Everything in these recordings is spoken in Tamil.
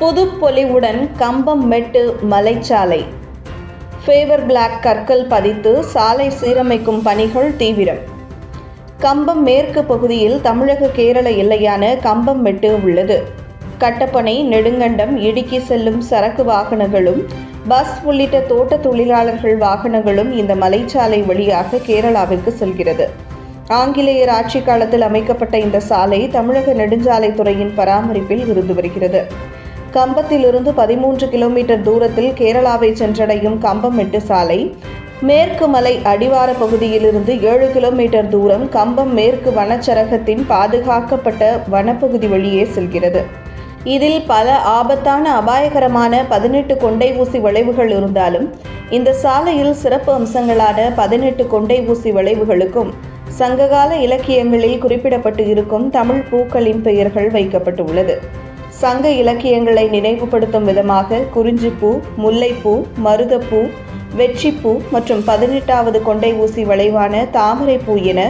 புதுப்பொலிவுடன் கம்பம் மெட்டு மலைச்சாலை ஃபேவர் பிளாக் கற்கள் பதித்து சாலை சீரமைக்கும் பணிகள் தீவிரம். கம்பம் மேற்கு பகுதியில் தமிழக கேரள எல்லையான கம்பம் மெட்டு உள்ளது. கட்டப்பனை, நெடுங்கண்டம், இடுக்கி செல்லும் சரக்கு வாகனங்களும் பஸ் உள்ளிட்ட தோட்ட தொழிலாளர்கள் வாகனங்களும் இந்த மலைச்சாலை வழியாக கேரளாவிற்கு செல்கிறது. ஆங்கிலேயர் ஆட்சி காலத்தில் அமைக்கப்பட்ட இந்த சாலை தமிழக நெடுஞ்சாலைத்துறையின் பராமரிப்பில் இருந்து வருகிறது. கம்பத்திலிருந்து 13 கிலோமீட்டர் தூரத்தில் கேரளாவை சென்றடையும் கம்பம் மெட்டு சாலை மேற்கு மலை அடிவார பகுதியிலிருந்து 7 கிலோமீட்டர் தூரம் கம்பம் மேற்கு வனச்சரகத்தின் பாதுகாக்கப்பட்ட வனப்பகுதி வழியே செல்கிறது. இதில் பல ஆபத்தான அபாயகரமான 18 கொண்டை ஊசி வளைவுகள் இருந்தாலும் இந்த சாலையில் சிறப்பு அம்சங்களான 18 கொண்டை ஊசி வளைவுகளுக்கும் சங்ககால இலக்கியங்களில் குறிப்பிடப்பட்டு இருக்கும் தமிழ் பூக்களின் பெயர்கள் வைக்கப்பட்டுள்ளது. சங்க இலக்கியங்களை நினைவுபடுத்தும் விதமாக குறிஞ்சிப்பூ, முல்லைப்பூ, மருதப்பூ, வெற்றிப்பூ மற்றும் 18வது கொண்டை ஊசி வளைவான தாமரைப்பூ என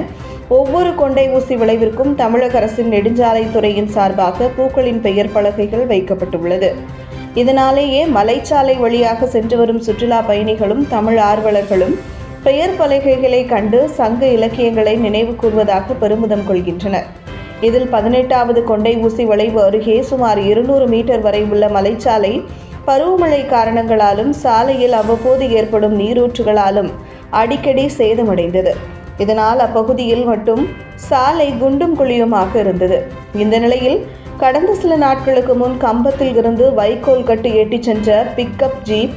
ஒவ்வொரு கொண்டை ஊசி வளைவிற்கும் தமிழக அரசின் நெடுஞ்சாலைத்துறையின் சார்பாக பூக்களின் பெயர் பலகைகள் வைக்கப்பட்டுள்ளது. இதனாலேயே மலைச்சாலை வழியாக சென்று வரும் சுற்றுலா பயணிகளும் தமிழ் ஆர்வலர்களும் பெயர் பலகைகளை கண்டு சங்க இலக்கியங்களை நினைவு கூர்வதாக பெருமிதம் கொள்கின்றனர். இதில் 18வது கொண்டை ஊசி வளைவு அருகே சுமார் 200 மீட்டர் வரை உள்ள மலைச்சாலை பருவமழை காரணங்களாலும் சாலையில் அவ்வப்போது ஏற்படும் நீரூற்றுகளாலும் அடிக்கடி சேதமடைந்தது. இதனால் அப்பகுதியில் மட்டும் சாலை குண்டும் குழியுமாக இருந்தது. இந்த நிலையில் கடந்த சில நாட்களுக்கு முன் கம்பத்தில் இருந்து வைக்கோல் கட்டு ஏற்றிச் சென்ற பிக்கப் ஜீப்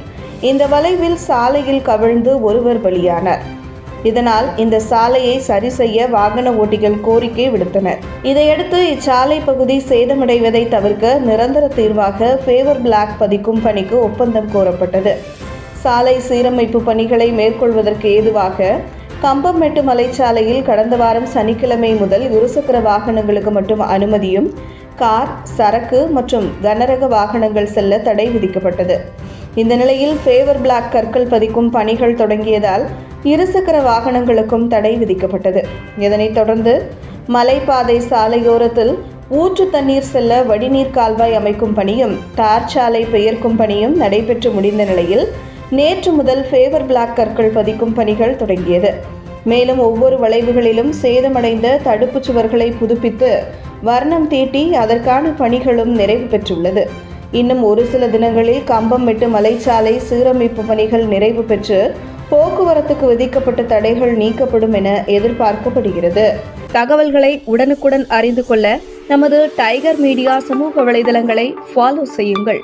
இந்த வளைவில் சாலையில் கவிழ்ந்து ஒருவர் பலியானார். இதனால் இந்த சாலையை சரி செய்ய வாகன ஓட்டிகள் கோரிக்கை விடுத்தனர். இதையடுத்து இச்சாலை பகுதி சேதமடைவதை தவிர்க்க நிரந்தர தீர்வாக ஃபேவர் பிளாக் பதிக்கும் பணிக்கு ஒப்பந்தம் கோரப்பட்டது. சாலை சீரமைப்பு பணிகளை மேற்கொள்வதற்கு ஏதுவாக கம்பம் மெட்டு மலைச்சாலையில் கடந்த வாரம் சனிக்கிழமை முதல் இருசக்கர வாகனங்களுக்கு மட்டும் அனுமதியும் கார், சரக்கு மற்றும் கனரக வாகனங்கள் செல்ல தடை விதிக்கப்பட்டது. இந்த நிலையில் ஃபேவர் பிளாக் கற்கள் பதிக்கும் பணிகள் தொடங்கியதால் இருசக்கர வாகனங்களுக்கும் தடை விதிக்கப்பட்டது. இதனைத் தொடர்ந்து மலைப்பாதை சாலையோரத்தில் ஊற்று தண்ணீர் செல்ல வடிநீர் கால்வாய் அமைக்கும் பணியும் தார் சாலை பெயர்க்கும் பணியும் நடைபெற்று முடிந்த நிலையில் நேற்று முதல் ஃபேவர் பிளாக் கற்கள் பதிக்கும் பணிகள் தொடங்கியது. மேலும் ஒவ்வொரு வளைவுகளிலும் சேதமடைந்த தடுப்புச் சுவர்களை புதுப்பித்து வர்ணம் தீட்டி அதற்கான பணிகளும் நிறைவு பெற்றுள்ளது. இன்னும் ஒரு சில தினங்களில் கம்பம் மெட்டு மலைச்சாலை சீரமைப்பு பணிகள் நிறைவு பெற்று போக்குவரத்துக்கு விதிக்கப்பட்ட தடைகள் நீக்கப்படும் என எதிர்பார்க்கப்படுகிறது. தகவல்களை உடனுக்குடன் அறிந்து கொள்ள நமது டைகர் மீடியா சமூக வலைதளங்களை ஃபாலோ செய்யுங்கள்.